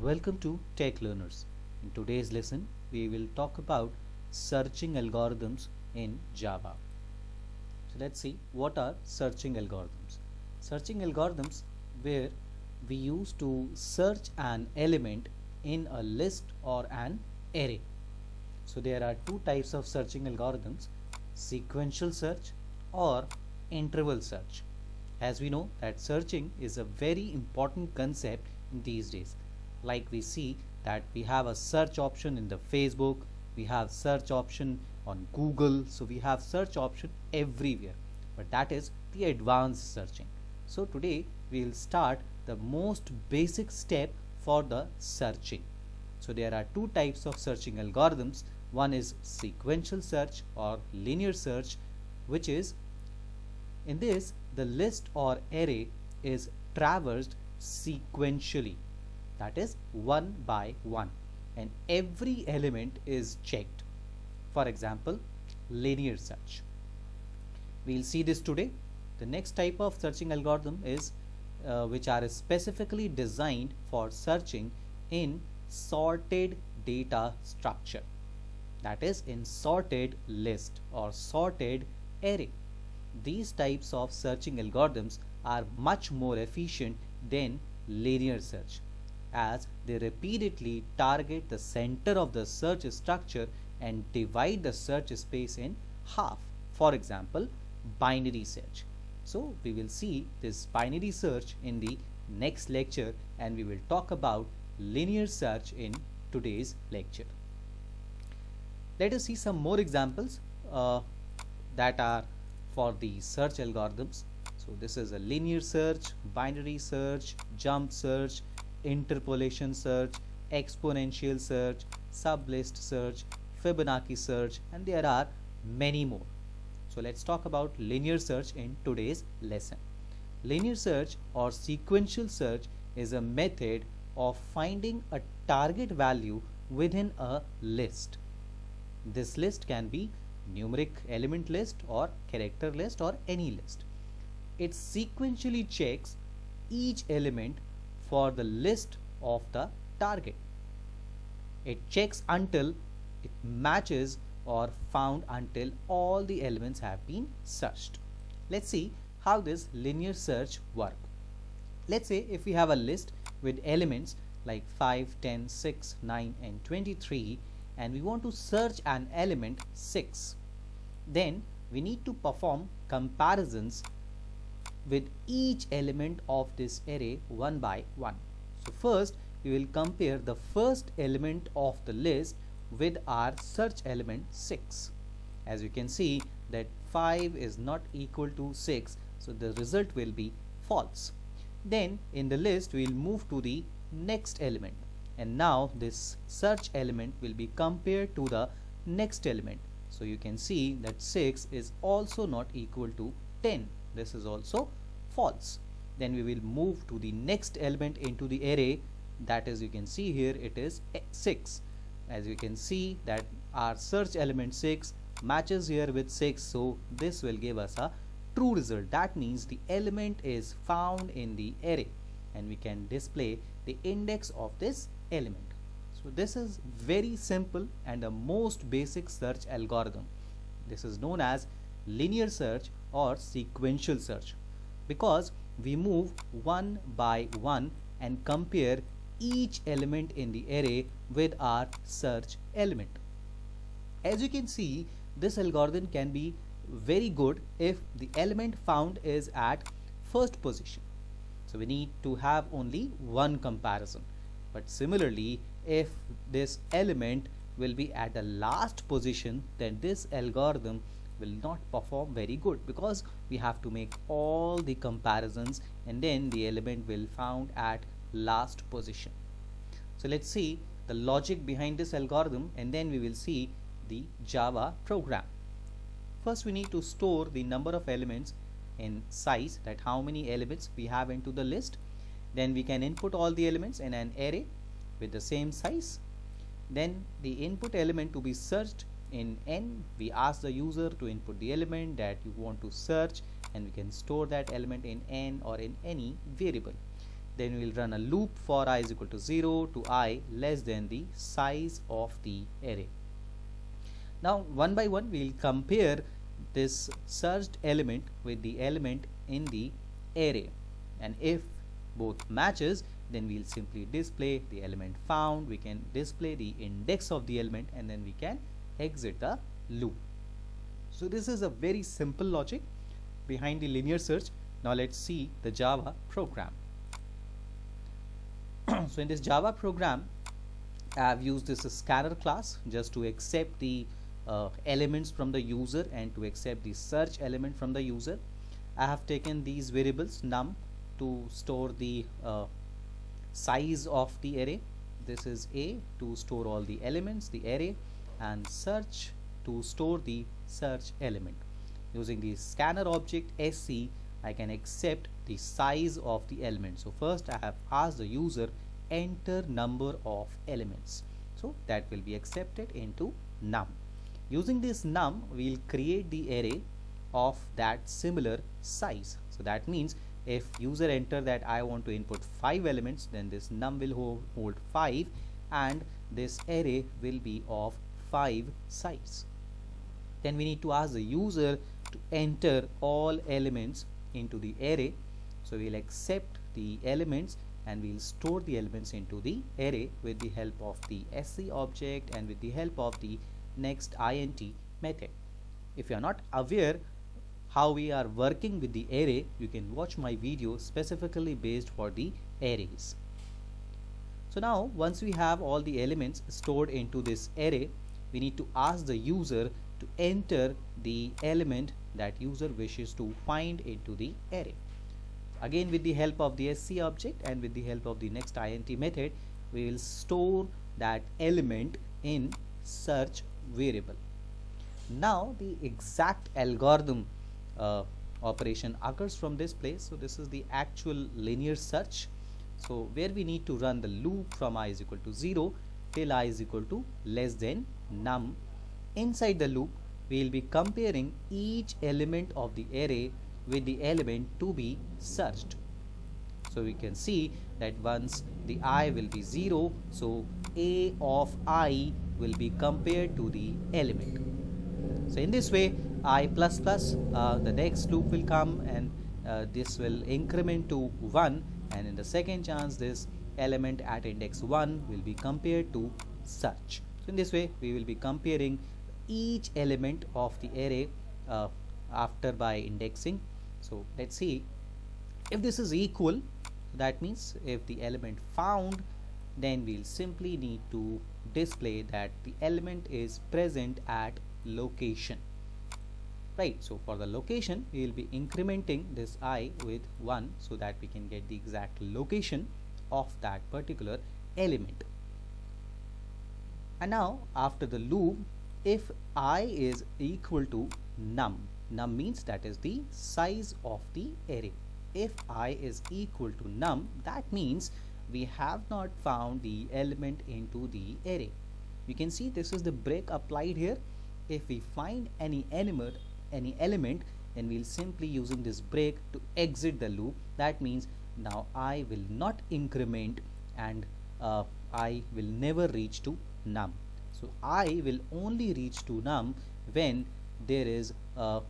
Welcome to Tech Learners. In today's lesson, we will talk about searching algorithms in Java. So let's see what are searching algorithms. Searching algorithms where we use to search an element in a list or an array. So there are two types of searching algorithms: sequential search or interval search. As we know that searching is a very important concept in these days. Like we see that we have a search option in the Facebook, we have search option on Google, so we have search option everywhere, but that is the advanced searching. So today we will start the most basic step for the searching. So there are two types of searching algorithms. One is sequential search or linear search, which is in this the list or array is traversed sequentially, that is one by one, and every element is checked. For example, linear search. We'll see this today. The next type of searching algorithm is which are specifically designed for searching in sorted data structure, that is in sorted list or sorted array. These types of searching algorithms are much more efficient than linear search, as they repeatedly target the center of the search structure and divide the search space in half. For example, binary search. So we will see this binary search in the next lecture, and we will talk about linear search in today's lecture. Let us see some more examples that are for the search algorithms. So this is a linear search, binary search, jump search, interpolation search, exponential search, sublist search, Fibonacci search, and there are many more. So let's talk about linear search in today's lesson. Linear search or sequential search is a method of finding a target value within a list. This list can be numeric element list or character list or any list. It sequentially checks each element for the list of the target. It checks until it matches or found until all the elements have been searched. Let's see how this linear search works. Let's say if we have a list with elements like 5, 10, 6, 9 and 23, and we want to search an element 6, then we need to perform comparisons with each element of this array one by one. So first we will compare the first element of the list with our search element 6. As you can see that 5 is not equal to 6, so the result will be false. Then in the list we will move to the next element, and now this search element will be compared to the next element. So you can see that 6 is also not equal to 10. This is also false. Then we will move to the next element into the array, that is, you can see here it is 6. As you can see that our search element 6 matches here with 6, so this will give us a true result. That means the element is found in the array, and we can display the index of this element. So this is very simple and the most basic search algorithm. This is known as linear search or sequential search, because we move one by one and compare each element in the array with our search element. As you can see, this algorithm can be very good if the element found is at first position. So we need to have only one comparison. But similarly, if this element will be at the last position, then this algorithm will not perform very good, because we have to make all the comparisons and then the element will found at last position. So let's see the logic behind this algorithm, and then we will see the Java program. First we need to store the number of elements in size, that how many elements we have into the list. Then we can input all the elements in an array with the same size. Then the input element to be searched in n, we ask the user to input the element that you want to search, and we can store that element in n or in any variable. then we will run a loop for I is equal to 0 to I less than the size of the array. Now one by one we will compare this searched element with the element in the array, and if both matches, then we'll simply display the element found. We can display the index of the element, and then we can exit the loop. So this is a very simple logic behind the linear search. Now let's see the Java program. So in this Java program, I have used this scanner class just to accept the elements from the user and to accept the search element from the user. I have taken these variables num to store the size of the array. This is A to store all the elements, the array, and search to store the search element. Using the scanner object SC, I can accept the size of the element. So first I have asked the user enter number of elements, so that will be accepted into num. Using this num, we will create the array of that similar size. So that means if user enter that I want to input 5 elements, then this num will hold 5, and this array will be of 5 size. Then we need to ask the user to enter all elements into the array. So we will accept the elements and we will store the elements into the array with the help of the SC object and with the help of the next int method. If you are not aware how we are working with the array, you can watch my video specifically based for the arrays. So now once we have all the elements stored into this array, we need to ask the user to enter the element that user wishes to find into the array. Again, with the help of the SC object and with the help of the next int method, we will store that element in search variable. Now the exact algorithm operation occurs from this place. So this is the actual linear search, so where we need to run the loop from I is equal to 0 till I is equal to less than num. Inside the loop, we will be comparing each element of the array with the element to be searched. So we can see that once the I will be 0, so A of I will be compared to the element. So in this way, I plus plus, the next loop will come, and this will increment to 1, and in the second chance this element at index 1 will be compared to search. So in this way we will be comparing each element of the array after by indexing. So let's see if this is equal. That means if the element found, then we'll simply need to display that the element is present at location, right? So for the location, we will be incrementing this I with 1 so that we can get the exact location of that particular element. And now after the loop, if I is equal to num means that is the size of the array. If I is equal to num, that means we have not found the element into the array. You can see this is the break applied here. If we find any element, then we'll simply using this break to exit the loop. That means now I will not increment, and I will never reach to num. So I will only reach to num when there is a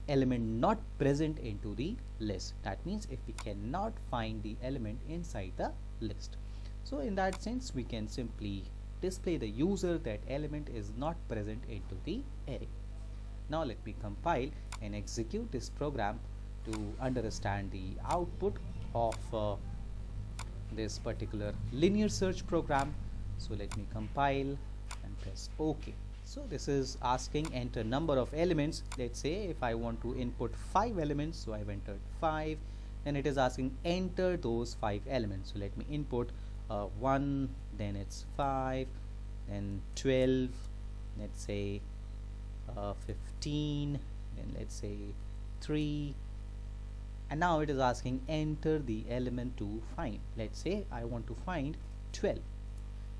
element not present into the list. That means if we cannot find the element inside the list. So in that sense, we can simply display the user that element is not present into the array. Now let me compile and execute this program to understand the output of this particular linear search program. So let me compile and press OK. So this is asking enter number of elements. Let's say if I want to input 5 elements, so I've entered 5, then it is asking enter those 5 elements. So let me input 1, then it's 5, then 12, let's say 15, then let's say 3, and now it is asking enter the element to find. Let's say I want to find 12.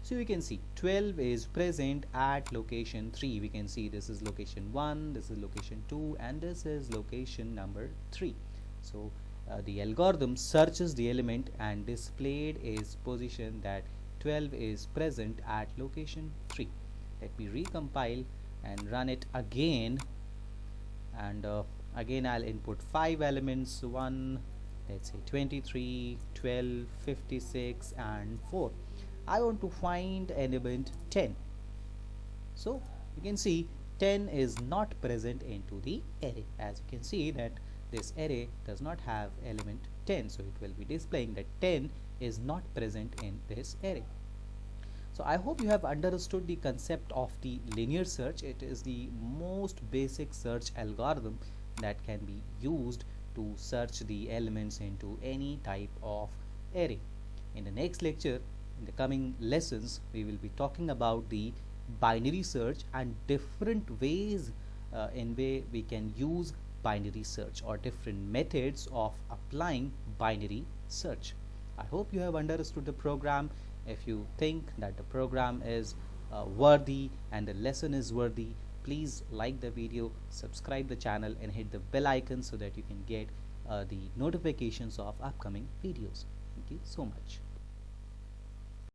So you can see 12 is present at location 3. We can see this is location 1, this is location 2, and this is location number 3. So the algorithm searches the element and displayed is position that 12 is present at location 3. Let me recompile and run it again, and again I'll input 5 elements, 1, let's say 23, 12, 56 and 4. I want to find element 10. So you can see 10 is not present into the array. As you can see that this array does not have element 10, so it will be displaying that 10 is not present in this array. So I hope you have understood the concept of the linear search. It is the most basic search algorithm that can be used to search the elements into any type of array. In the next lecture, in the coming lessons, we will be talking about the binary search and different ways in way we can use binary search, or different methods of applying binary search. I hope you have understood the program. If you think that the program is worthy and the lesson is worthy, please like the video, subscribe the channel and hit the bell icon so that you can get the notifications of upcoming videos. Thank you so much.